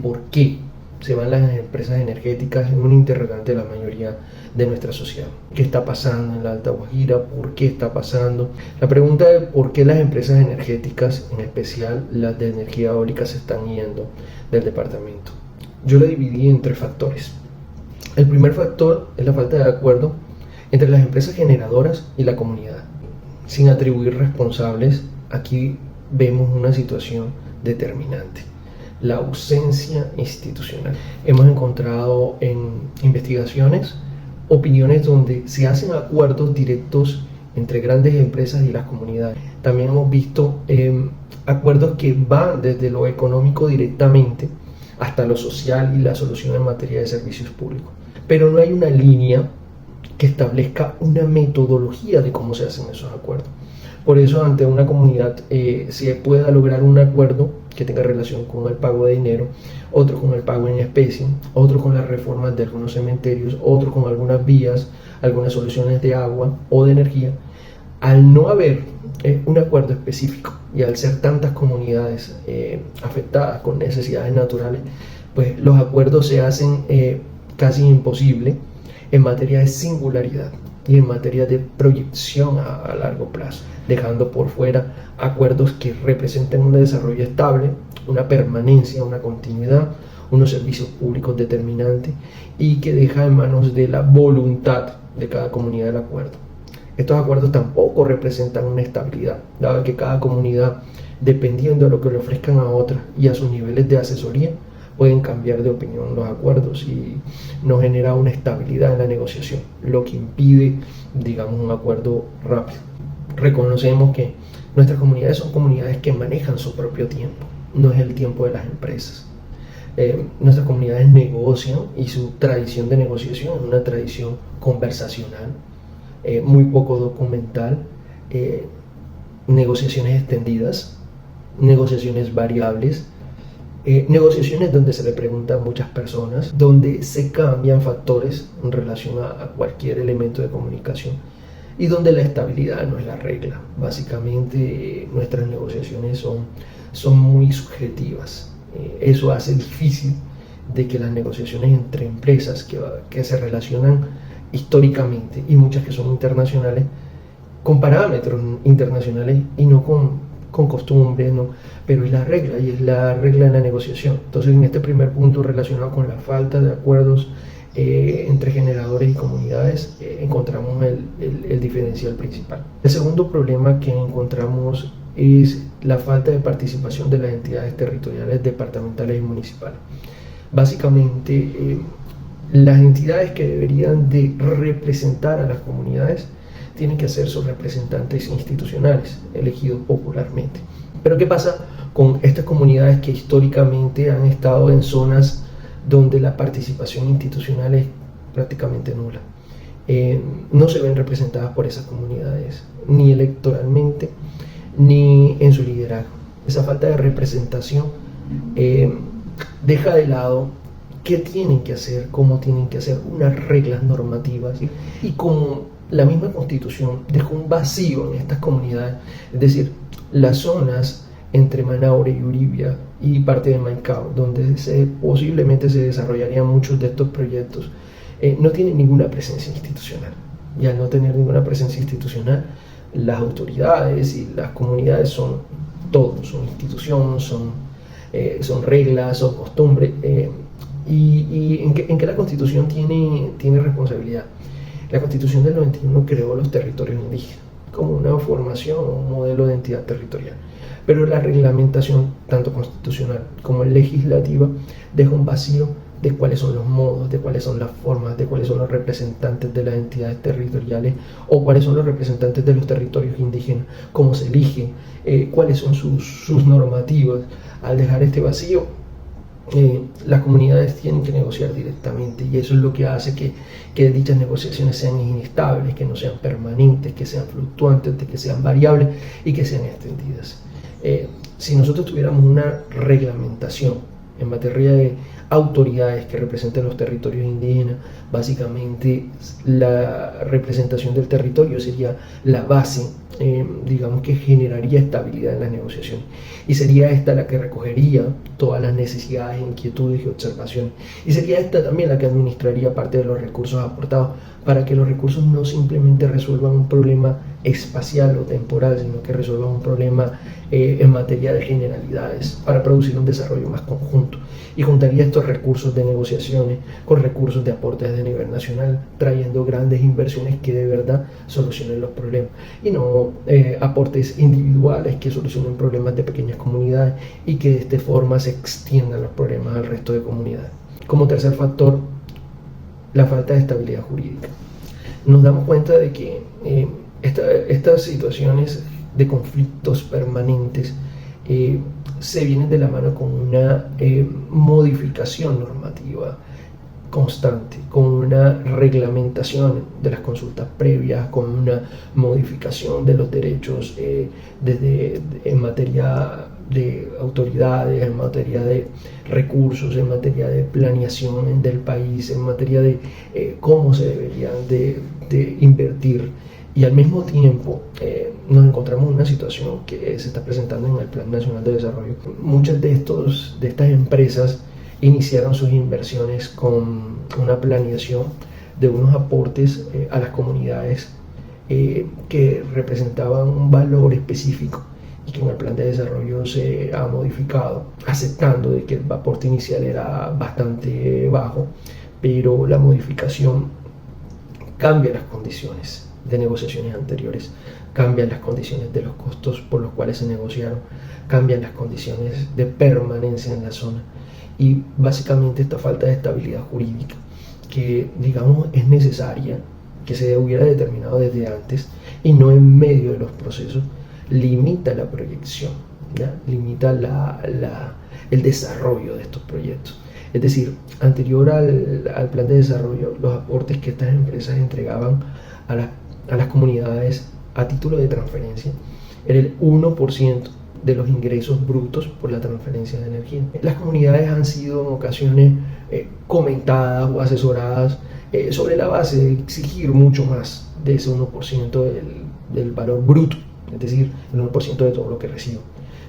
¿Por qué se van las empresas energéticas? Es un interrogante de la mayoría de nuestra sociedad. ¿Qué está pasando en la Alta Guajira? ¿Por qué está pasando? La pregunta de por qué las empresas energéticas, en especial las de energía eólica, se están yendo del departamento. Yo lo dividí en 3 factores. El primer factor es la falta de acuerdo entre las empresas generadoras y la comunidad. Sin atribuir responsables, aquí vemos una situación determinante: la ausencia institucional. Hemos encontrado en investigaciones opiniones donde se hacen acuerdos directos entre grandes empresas y las comunidades. También hemos visto acuerdos que van desde lo económico directamente hasta lo social y la solución en materia de servicios públicos. Pero no hay una línea que establezca una metodología de cómo se hacen esos acuerdos. Por eso, ante una comunidad se pueda lograr un acuerdo que tenga relación con el pago de dinero, otro con el pago en especie, otro con las reformas de algunos cementerios, otro con algunas vías, algunas soluciones de agua o de energía. Al no haber un acuerdo específico y al ser tantas comunidades afectadas con necesidades naturales, pues los acuerdos se hacen casi imposibles en materia de singularidad y en materia de proyección a largo plazo, dejando por fuera acuerdos que representen un desarrollo estable, una permanencia, una continuidad, unos servicios públicos determinantes y que deja en manos de la voluntad de cada comunidad el acuerdo. Estos acuerdos tampoco representan una estabilidad, dado que cada comunidad, dependiendo de lo que le ofrezcan a otras y a sus niveles de asesoría, pueden cambiar de opinión los acuerdos y no genera una estabilidad en la negociación, lo que impide, digamos, un acuerdo rápido. Reconocemos que nuestras comunidades son comunidades que manejan su propio tiempo, no es el tiempo de las empresas. Nuestras comunidades negocian y su tradición de negociación es una tradición conversacional, muy poco documental, negociaciones extendidas, negociaciones variables, negociaciones donde se le pregunta a muchas personas, donde se cambian factores en relación a cualquier elemento de comunicación y donde la estabilidad no es la regla. Básicamente nuestras negociaciones son muy subjetivas. Eso hace difícil de que las negociaciones entre empresas que se relacionan históricamente y muchas que son internacionales, con parámetros internacionales y no con costumbres, ¿no? Pero es la regla y es la regla en la negociación. Entonces, en este primer punto relacionado con la falta de acuerdos entre generadores y comunidades, encontramos el diferencial principal. El segundo problema que encontramos es la falta de participación de las entidades territoriales, departamentales y municipales. Básicamente, las entidades que deberían de representar a las comunidades tienen que ser sus representantes institucionales, elegidos popularmente. Pero ¿qué pasa con estas comunidades que históricamente han estado en zonas donde la participación institucional es prácticamente nula? No se ven representadas por esas comunidades, ni electoralmente, ni en su liderazgo. Esa falta de representación deja de lado qué tienen que hacer, cómo tienen que hacer, unas reglas normativas, y como la misma Constitución dejó un vacío en estas comunidades, es decir, las zonas entre Manaure y Uribia y parte de Maicao, donde posiblemente se desarrollarían muchos de estos proyectos, no tienen ninguna presencia institucional. Y al no tener ninguna presencia institucional, las autoridades y las comunidades son todo, son instituciones, son reglas, son costumbres, y en que la Constitución tiene responsabilidad. La Constitución del 91 creó los territorios indígenas como una formación, un modelo de entidad territorial. Pero la reglamentación, tanto constitucional como legislativa, deja un vacío de cuáles son los modos, de cuáles son las formas, de cuáles son los representantes de las entidades territoriales o cuáles son los representantes de los territorios indígenas, cómo se elige, cuáles son sus normativas. Al dejar este vacío, las comunidades tienen que negociar directamente, y eso es lo que hace que dichas negociaciones sean inestables, que no sean permanentes, que sean fluctuantes, que sean variables y que sean extendidas. Si nosotros tuviéramos una reglamentación En materia de autoridades que representan los territorios indígenas, básicamente la representación del territorio sería la base, digamos, que generaría estabilidad en las negociaciones, y sería esta la que recogería todas las necesidades, inquietudes y observaciones, y sería esta también la que administraría parte de los recursos aportados, para que los recursos no simplemente resuelvan un problema espacial o temporal, sino que resuelvan un problema en materia de generalidades, para producir un desarrollo más conjunto. Y juntaría estos recursos de negociaciones con recursos de aportes de nivel nacional, trayendo grandes inversiones que de verdad solucionen los problemas, y no aportes individuales que solucionen problemas de pequeñas comunidades y que de esta forma se extiendan los problemas al resto de comunidades. Como tercer factor, la falta de estabilidad jurídica. Nos damos cuenta de que estas situaciones de conflictos permanentes se vienen de la mano con una modificación normativa constante, con una reglamentación de las consultas previas, con una modificación de los derechos en materia de autoridades, en materia de recursos, en materia de planeación del país, en materia de cómo se deberían de invertir. Y al mismo tiempo nos encontramos en una situación que se está presentando en el Plan Nacional de Desarrollo. Muchas de estas empresas iniciaron sus inversiones con una planeación de unos aportes a las comunidades que representaban un valor específico, y que en el plan de desarrollo se ha modificado, aceptando de que el aporte inicial era bastante bajo, pero la modificación cambia las condiciones de negociaciones anteriores, cambian las condiciones de los costos por los cuales se negociaron, cambian las condiciones de permanencia en la zona, y básicamente esta falta de estabilidad jurídica, que digamos es necesaria, que se hubiera determinado desde antes y no en medio de los procesos, limita la proyección, ¿ya? Limita el desarrollo de estos proyectos. Es decir, anterior al plan de desarrollo, los aportes que estas empresas entregaban a las comunidades a título de transferencia era el 1% de los ingresos brutos por la transferencia de energía. Las comunidades han sido en ocasiones comentadas o asesoradas sobre la base de exigir mucho más de ese 1% del valor bruto, es decir, el 1% de todo lo que recibo,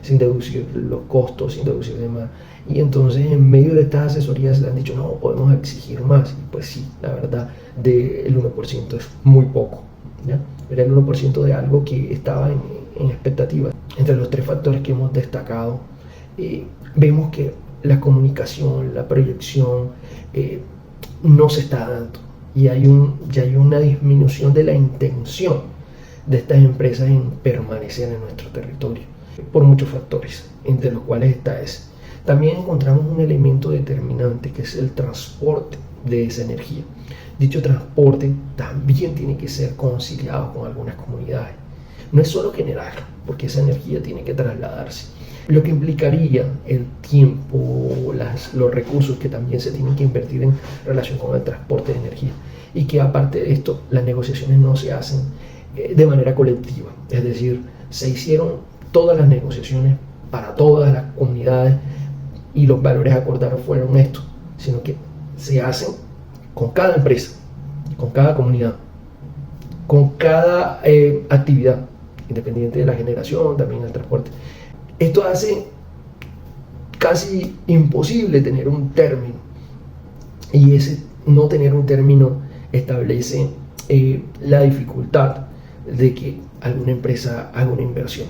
sin deducir los costos, sin deducir demás. Y entonces en medio de estas asesorías le han dicho, no, podemos exigir más. Y pues sí, la verdad, el 1% es muy poco, ¿ya? Era el 1% de algo que estaba en expectativa. Entre los tres factores que hemos destacado, vemos que la comunicación, la proyección no se está dando, y hay una disminución de la intención de estas empresas en permanecer en nuestro territorio, por muchos factores, entre los cuales está ese. También encontramos un elemento determinante, que es el transporte de esa energía. Dicho transporte también tiene que ser conciliado con algunas comunidades. No es solo generarlo, porque esa energía tiene que trasladarse, lo que implicaría el tiempo, los recursos que también se tienen que invertir en relación con el transporte de energía, y que aparte de esto, las negociaciones no se hacen de manera colectiva, es decir, se hicieron todas las negociaciones para todas las comunidades y los valores acordados fueron estos, sino que se hacen con cada empresa, con cada comunidad, con cada actividad, independiente de la generación, también el transporte. Esto hace casi imposible tener un término, y ese no tener un término establece la dificultad de que alguna empresa haga una inversión.